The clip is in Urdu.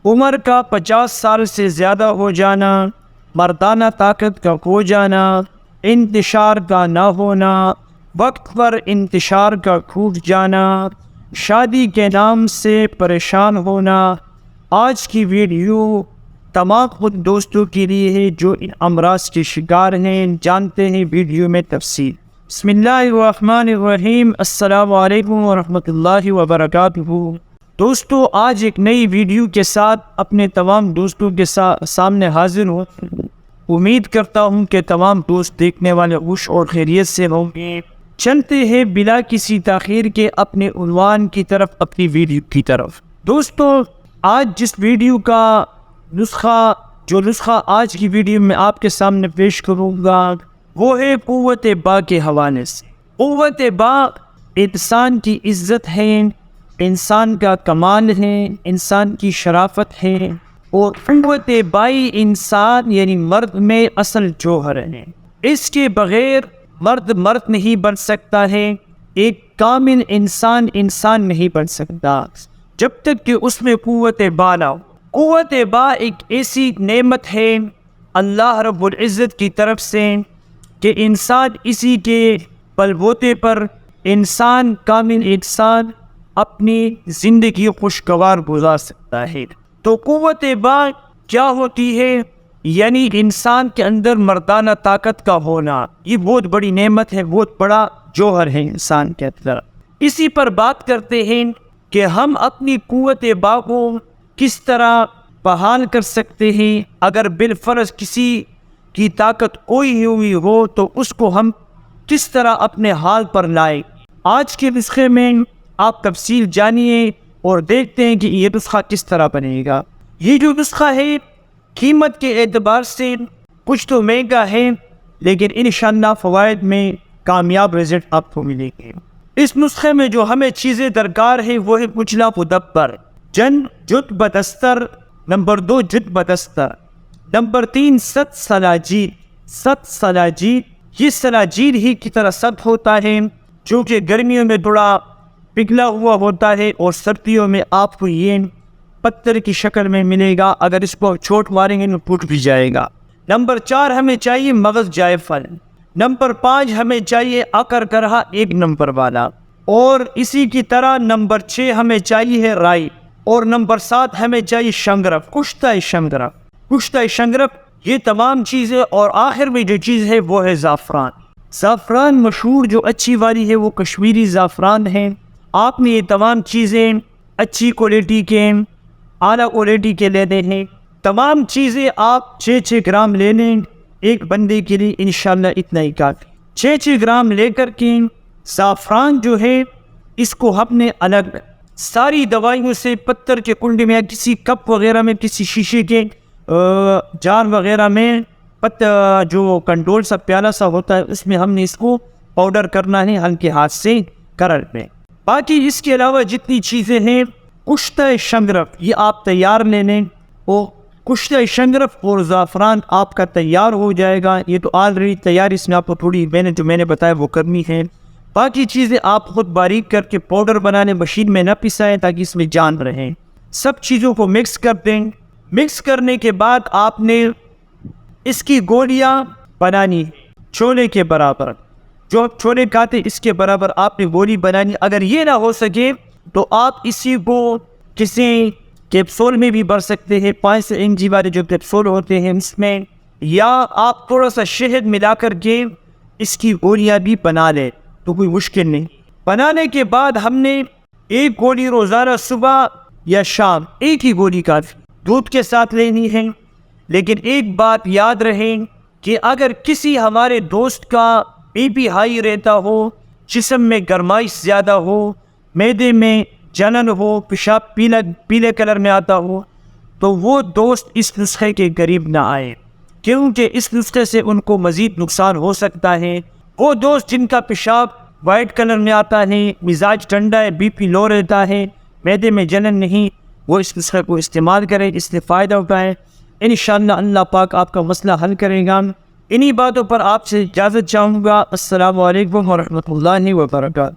عمر کا 50 سال سے زیادہ ہو جانا، مردانہ طاقت کا کھو جانا، انتشار کا نہ ہونا، وقت پر انتشار کا کھوٹ جانا، شادی کے نام سے پریشان ہونا۔ آج کی ویڈیو تمام خود دوستوں کے لیے ہے جو ان امراض کے شکار ہیں۔ جانتے ہیں ویڈیو میں تفصیل۔ بسم اللہ الرحمن الرحیم۔ السلام علیکم ورحمۃ اللہ وبرکاتہ۔ دوستو، آج ایک نئی ویڈیو کے ساتھ اپنے تمام دوستوں کے سامنے حاضر ہوں۔ امید کرتا ہوں کہ تمام دوست دیکھنے والے خوش اور خیریت سے ہوں گے۔ چلتے ہیں بلا کسی تاخیر کے اپنے عنوان کی طرف، اپنی ویڈیو کی طرف۔ دوستو، آج جس ویڈیو کا نسخہ آج کی ویڈیو میں آپ کے سامنے پیش کروں گا وہ ہے قوت با کے حوالے سے۔ قوت با انسان کی عزت ہے، انسان کا کمال ہے، انسان کی شرافت ہے، اور قوت بائی انسان یعنی مرد میں اصل جوہر ہے۔ اس کے بغیر مرد نہیں بن سکتا ہے، ایک کامل انسان نہیں بن سکتا جب تک کہ اس میں قوت با نہ ہو۔ قوت با ایک ایسی نعمت ہے اللہ رب العزت کی طرف سے کہ انسان اسی کے بل بوتے پر کامل انسان اپنی زندگی خوشگوار گزار سکتا ہے۔ تو قوت با کیا ہوتی ہے؟ یعنی انسان کے اندر مردانہ طاقت کا ہونا، یہ بہت بڑی نعمت ہے، بہت بڑا جوہر ہے انسان کے اندر۔ اسی پر بات کرتے ہیں کہ ہم اپنی قوت با کو کس طرح بحال کر سکتے ہیں۔ اگر بالفرض کسی کی طاقت کوئی ہوئی ہو تو اس کو ہم کس طرح اپنے حال پر لائیں۔ آج کے نسخے میں آپ تفصیل جانیے اور دیکھتے ہیں کہ یہ نسخہ کس طرح بنے گا۔ یہ جو نسخہ ہے قیمت کے اعتبار سے کچھ تو مہنگا ہے، لیکن انشاءاللہ فوائد میں کامیاب رزلٹ آپ کو ملے گے۔ اس نسخے میں جو ہمیں چیزیں درکار ہیں وہ ہے کچلا مدبر، جت بدستر، نمبر 2 جت بدستر، نمبر 3 ست سلاجید۔ یہ سلاجید ہی کی طرح ست ہوتا ہے جو کہ گرمیوں میں تھوڑا پگھلا ہوا ہوتا ہے اور سردیوں میں آپ کو یہ پتھر کی شکل میں ملے گا، اگر اس کو چوٹ ماریں گے تو ٹوٹ بھی جائے گا۔ نمبر 4 ہمیں چاہیے مغز جائے پھل، نمبر 5 ہمیں چاہیے عقر کرہا 1 نمبر والا، اور اسی کی طرح نمبر 6 ہمیں چاہیے ہے رائی، اور نمبر 7 ہمیں چاہیے شنگرف، کشتہ شنگرف، یہ تمام چیزیں، اور آخر میں جو چیز ہے وہ ہے زعفران مشہور جو اچھی والی ہے وہ کشمیری زعفران ہے۔ آپ نے یہ تمام چیزیں اچھی کوالٹی کے، اعلیٰ کوالٹی کے لینے ہیں۔ تمام چیزیں آپ 6 گرام لے لیں ایک بندے کے لیے، انشاءاللہ اتنا ہی کافی۔ 6 گرام لے کر کے زعفران جو ہے اس کو ہم نے الگ ساری دوائیوں سے پتھر کے کنڈے میں، کسی کپ وغیرہ میں، کسی شیشے کے جار وغیرہ میں، جو کنٹرول سا پیالہ سا ہوتا ہے اس میں ہم نے اس کو پاؤڈر کرنا ہے ہلکے ہاتھ سے کرل میں۔ باقی اس کے علاوہ جتنی چیزیں ہیں، کشتہ شنگرف یہ آپ تیار لے لیں، اور کشتہ شنگرف اور زعفران آپ کا تیار ہو جائے گا۔ یہ تو آلریڈی تیار، اس میں آپ کو تھوڑی میں نے بتایا وہ کرنی ہے۔ باقی چیزیں آپ خود باریک کر کے پاؤڈر بنا لیں، مشین میں نہ پسائیں تاکہ اس میں جان رہے۔ سب چیزوں کو مکس کر دیں۔ مکس کرنے کے بعد آپ نے اس کی گولیاں بنانی چھولے کے برابر، جو آپ چھولے کھاتے اس کے برابر آپ نے گولی بنانی۔ اگر یہ نہ ہو سکے تو آپ اسی کو کسی کیپسول میں بھی بھر سکتے ہیں، 500 mg والے جو کیپسول ہوتے ہیں اس میں، یا آپ تھوڑا سا شہد ملا کر کے اس کی گولیاں بھی بنا لیں تو کوئی مشکل نہیں۔ بنانے کے بعد ہم نے ایک گولی روزانہ صبح یا شام، ایک ہی گولی کافی، دودھ کے ساتھ لینی ہے۔ لیکن ایک بات یاد رہے کہ اگر کسی ہمارے دوست کا BP ہائی رہتا ہو، جسم میں گرمائش زیادہ ہو، معدے میں جلن ہو، پیشاب پیلے کلر میں آتا ہو، تو وہ دوست اس نسخے کے قریب نہ آئے، کیونکہ اس نسخے سے ان کو مزید نقصان ہو سکتا ہے۔ وہ دوست جن کا پیشاب وائٹ کلر میں آتا ہے، مزاج ٹھنڈا ہے، BP لو رہتا ہے، معدے میں جلن نہیں، وہ اس نسخے کو استعمال کریں، اس سے فائدہ اٹھائیں۔ انشاءاللہ اللہ پاک آپ کا مسئلہ حل کرے گا۔ انہی باتوں پر آپ سے اجازت چاہوں گا۔ السلام علیکم ورحمۃ اللہ وبرکاتہ۔